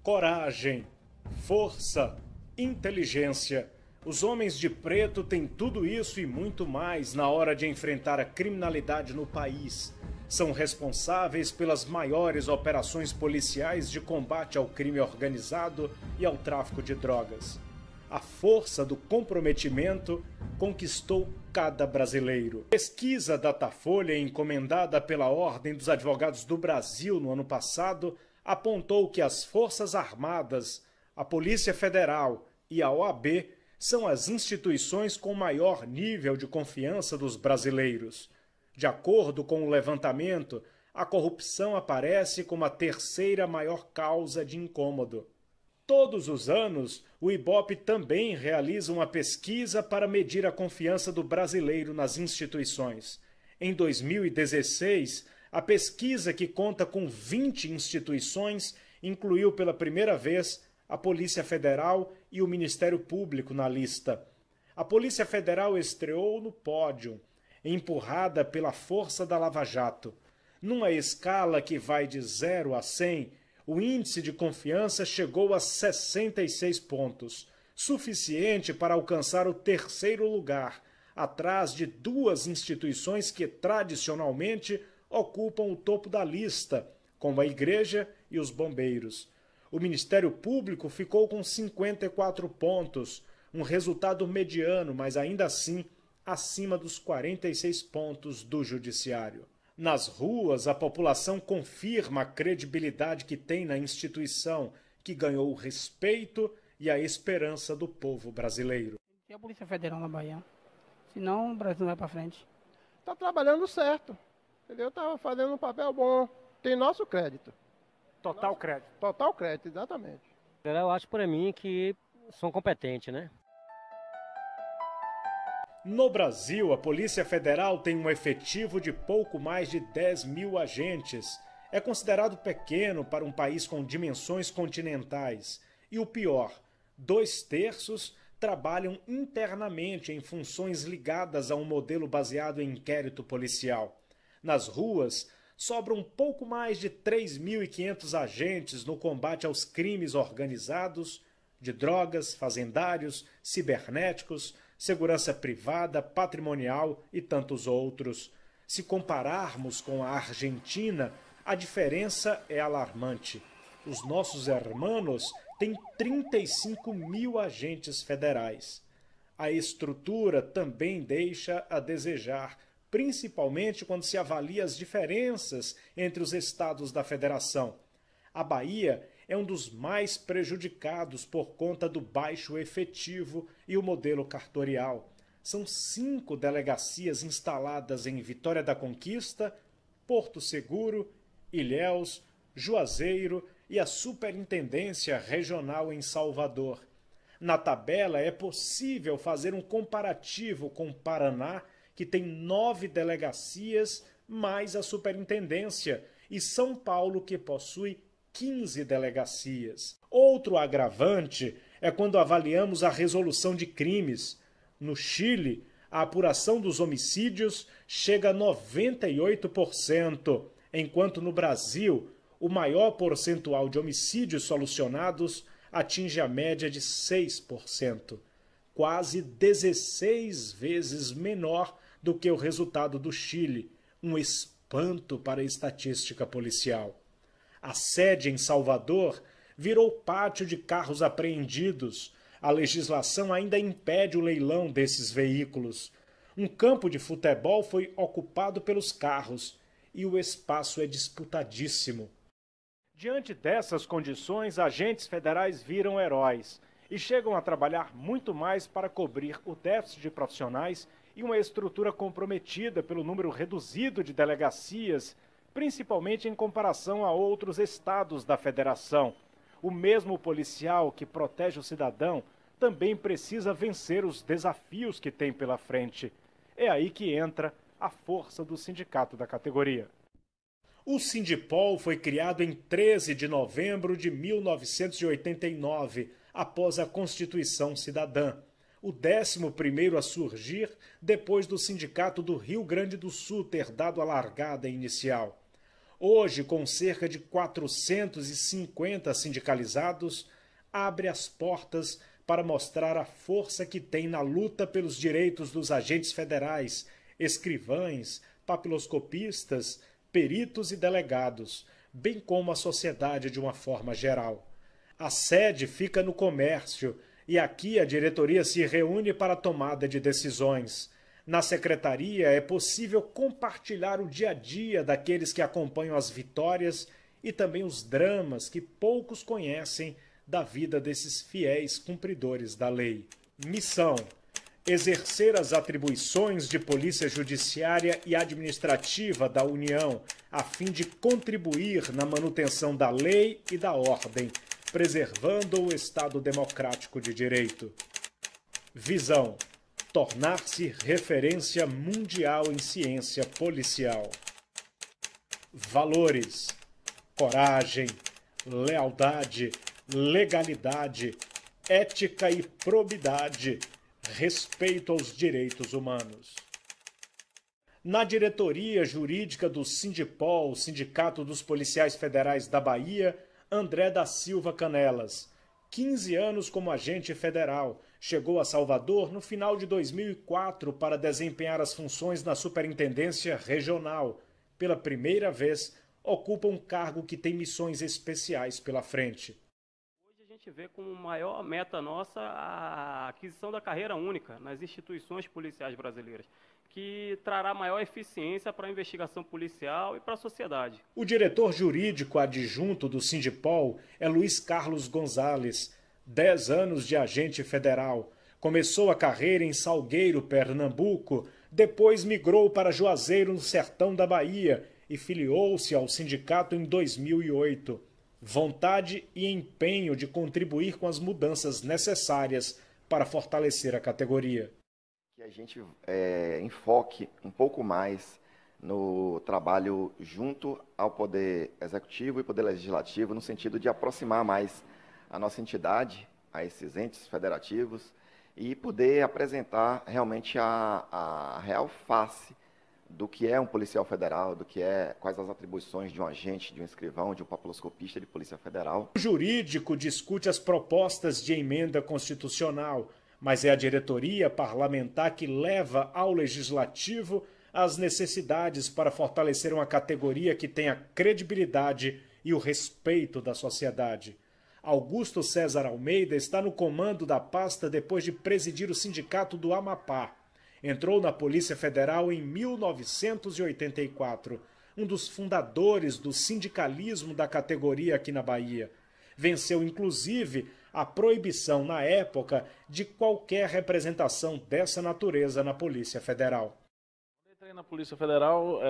Coragem, força, inteligência. Os homens de preto têm tudo isso e muito mais na hora de enfrentar a criminalidade no país. São responsáveis pelas maiores operações policiais de combate ao crime organizado e ao tráfico de drogas. A força do comprometimento conquistou cada brasileiro. Pesquisa Datafolha, encomendada pela Ordem dos Advogados do Brasil no ano passado, apontou que as Forças Armadas, a Polícia Federal e a OAB são as instituições com maior nível de confiança dos brasileiros. De acordo com o levantamento, a corrupção aparece como a terceira maior causa de incômodo. Todos os anos, o IBOPE também realiza uma pesquisa para medir a confiança do brasileiro nas instituições. Em 2016, a pesquisa, que conta com 20 instituições, incluiu pela primeira vez a Polícia Federal e o Ministério Público na lista. A Polícia Federal estreou no pódio, empurrada pela força da Lava Jato. Numa escala que vai de 0 a 100, o índice de confiança chegou a 66 pontos, suficiente para alcançar o terceiro lugar, atrás de duas instituições que tradicionalmente ocupam o topo da lista, como a Igreja e os Bombeiros. O Ministério Público ficou com 54 pontos, um resultado mediano, mas ainda assim acima dos 46 pontos do Judiciário. Nas ruas, a população confirma a credibilidade que tem na instituição, que ganhou o respeito e a esperança do povo brasileiro. Tem a Polícia Federal na Bahia, senão o Brasil não vai para frente. Está trabalhando certo, entendeu? Está fazendo um papel bom, tem nosso crédito. Total crédito. Total crédito, exatamente. Eu acho para mim que são competentes, né? No Brasil, a Polícia Federal tem um efetivo de pouco mais de 10 mil agentes. É considerado pequeno para um país com dimensões continentais. E o pior, 2/3 trabalham internamente em funções ligadas a um modelo baseado em inquérito policial. Nas ruas, sobram pouco mais de 3.500 agentes no combate aos crimes organizados, de drogas, fazendários, cibernéticos, segurança privada, patrimonial e tantos outros. Se compararmos com a Argentina, a diferença é alarmante. Os nossos hermanos têm 35 mil agentes federais. A estrutura também deixa a desejar, principalmente quando se avalia as diferenças entre os estados da federação. A Bahia é um dos mais prejudicados por conta do baixo efetivo e o modelo cartorial. São 5 delegacias instaladas em Vitória da Conquista, Porto Seguro, Ilhéus, Juazeiro e a Superintendência Regional em Salvador. Na tabela é possível fazer um comparativo com o Paraná, que tem 9 delegacias mais a superintendência, e São Paulo, que possui 15 delegacias. Outro agravante é quando avaliamos a resolução de crimes. No Chile, a apuração dos homicídios chega a 98%, enquanto no Brasil, o maior percentual de homicídios solucionados atinge a média de 6%, quase 16 vezes menor do que o resultado do Chile, um espanto para a estatística policial. A sede em Salvador virou pátio de carros apreendidos. A legislação ainda impede o leilão desses veículos. Um campo de futebol foi ocupado pelos carros e o espaço é disputadíssimo. Diante dessas condições, agentes federais viram heróis e chegam a trabalhar muito mais para cobrir o déficit de profissionais e uma estrutura comprometida pelo número reduzido de delegacias, principalmente em comparação a outros estados da federação. O mesmo policial que protege o cidadão também precisa vencer os desafios que tem pela frente. É aí que entra a força do sindicato da categoria. O Sindipol foi criado em 13 de novembro de 1989, após a Constituição Cidadã. O 11º a surgir depois do Sindicato do Rio Grande do Sul ter dado a largada inicial. hoje com cerca de 450 sindicalizados, abre as portas para mostrar a força que tem na luta pelos direitos dos agentes federais, escrivães, papiloscopistas, peritos e delegados, bem como a sociedade de uma forma geral. A sede fica no comércio e aqui a diretoria se reúne para a tomada de decisões. Na secretaria é possível compartilhar o dia a dia daqueles que acompanham as vitórias e também os dramas que poucos conhecem da vida desses fiéis cumpridores da lei. Missão: exercer as atribuições de polícia judiciária e administrativa da União, a fim de contribuir na manutenção da lei e da ordem, preservando o Estado democrático de direito. Visão: tornar-se referência mundial em ciência policial. Valores: coragem, lealdade, legalidade, ética e probidade, respeito aos direitos humanos. Na diretoria jurídica do Sindipol, Sindicato dos Policiais Federais da Bahia, André da Silva Canelas. 15 anos como agente federal, chegou a Salvador no final de 2004 para desempenhar as funções na Superintendência Regional. Pela primeira vez, ocupa um cargo que tem missões especiais pela frente. Hoje a gente vê como maior meta nossa a aquisição da carreira única nas instituições policiais brasileiras, que trará maior eficiência para a investigação policial e para a sociedade. O diretor jurídico adjunto do Sindipol é Luiz Carlos Gonzalez, 10 anos de agente federal. Começou a carreira em Salgueiro, Pernambuco, depois migrou para Juazeiro, no sertão da Bahia, e filiou-se ao sindicato em 2008. Vontade e empenho de contribuir com as mudanças necessárias para fortalecer a categoria. Que a gente enfoque um pouco mais no trabalho junto ao Poder Executivo e Poder Legislativo, no sentido de aproximar mais a nossa entidade a esses entes federativos e poder apresentar realmente a real face do que é um policial federal, quais as atribuições de um agente, de um escrivão, de um papiloscopista de Polícia Federal. O jurídico discute as propostas de emenda constitucional, mas é a diretoria parlamentar que leva ao legislativo as necessidades para fortalecer uma categoria que tenha credibilidade e o respeito da sociedade. Augusto César Almeida está no comando da pasta depois de presidir o sindicato do Amapá. Entrou na Polícia Federal em 1984, um dos fundadores do sindicalismo da categoria aqui na Bahia. Venceu, inclusive, a proibição, na época, de qualquer representação dessa natureza na Polícia Federal. Quando entrei na Polícia Federal,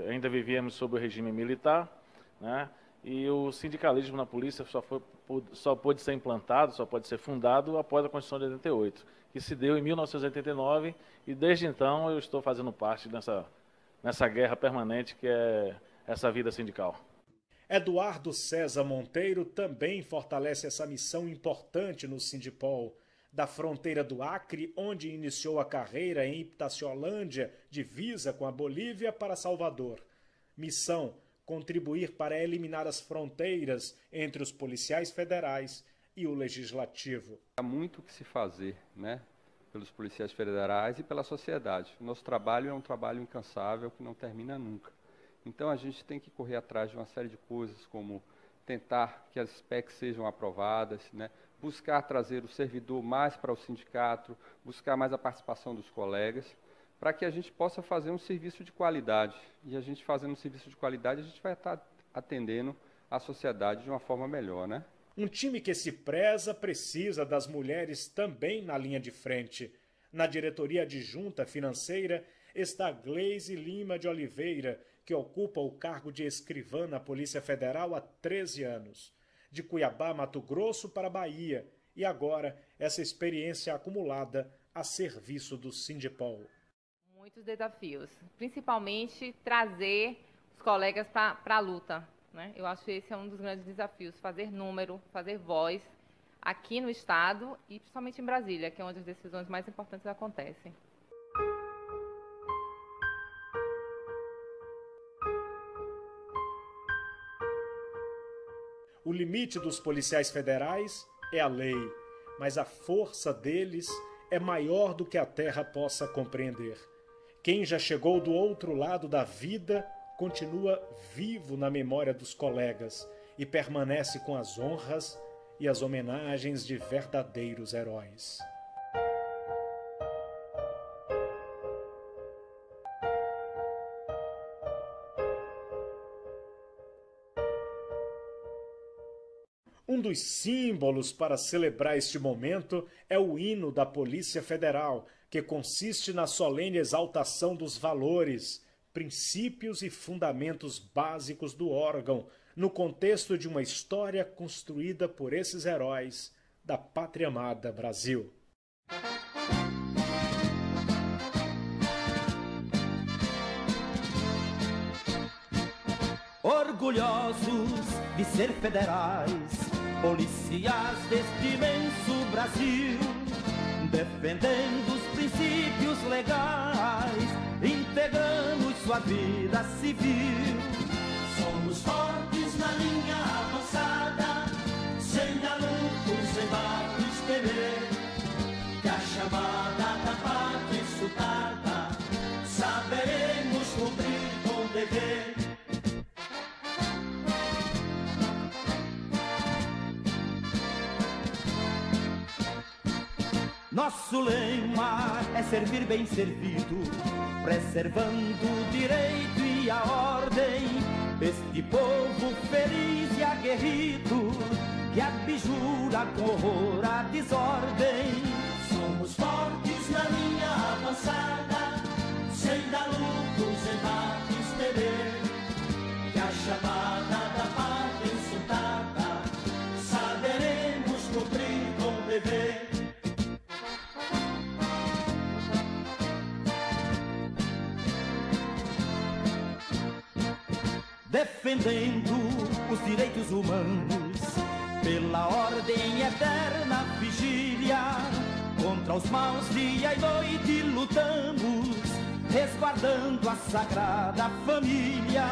ainda vivíamos sob o regime militar, né? E o sindicalismo na polícia só pôde ser implantado, só pode ser fundado após a Constituição de 88, que se deu em 1989, e desde então eu estou fazendo parte nessa guerra permanente que é essa vida sindical. Eduardo César Monteiro também fortalece essa missão importante no Sindipol. Da fronteira do Acre, onde iniciou a carreira em Itaciolândia, divisa com a Bolívia, para Salvador. Missão: contribuir para eliminar as fronteiras entre os policiais federais e o legislativo. Há muito o que se fazer, né, pelos policiais federais e pela sociedade. O nosso trabalho é um trabalho incansável que não termina nunca. Então a gente tem que correr atrás de uma série de coisas, como tentar que as specs sejam aprovadas, né, buscar trazer o servidor mais para o sindicato, buscar mais a participação dos colegas, para que a gente possa fazer um serviço de qualidade. E a gente fazendo um serviço de qualidade, a gente vai estar atendendo a sociedade de uma forma melhor, né? Um time que se preza precisa das mulheres também na linha de frente. Na diretoria adjunta financeira está Gleise Lima de Oliveira, que ocupa o cargo de escrivã na Polícia Federal há 13 anos. De Cuiabá, Mato Grosso, para Bahia. E agora, essa experiência acumulada a serviço do Sindipol. Muitos desafios, principalmente trazer os colegas para a luta, né? Eu acho que esse é um dos grandes desafios, fazer número, fazer voz aqui no Estado e principalmente em Brasília, que é onde as decisões mais importantes acontecem. O limite dos policiais federais é a lei, mas a força deles é maior do que a terra possa compreender. Quem já chegou do outro lado da vida continua vivo na memória dos colegas e permanece com as honras e as homenagens de verdadeiros heróis. Um dos símbolos para celebrar este momento é o hino da Polícia Federal, que consiste na solene exaltação dos valores, princípios e fundamentos básicos do órgão, no contexto de uma história construída por esses heróis da pátria amada Brasil. Orgulhosos de ser federais, policiais deste imenso Brasil, defendendo os princípios legais, integrando sua vida civil. Somos fortes na linha avançada, sem lutos, embates, temer, que a chamada da pátria insultada saberemos cumprir com dever. Nosso lema é servir bem servido, preservando o direito e a ordem deste povo feliz e aguerrido, que abjura com horror a desordem. Somos fortes na linha avançada, sem lutos, embates, temer, que a chamada da pátria insultada saberemos cumprir com dever. Defendendo os direitos humanos, pela ordem eterna vigília, contra os maus dia e noite lutamos, resguardando a sagrada família.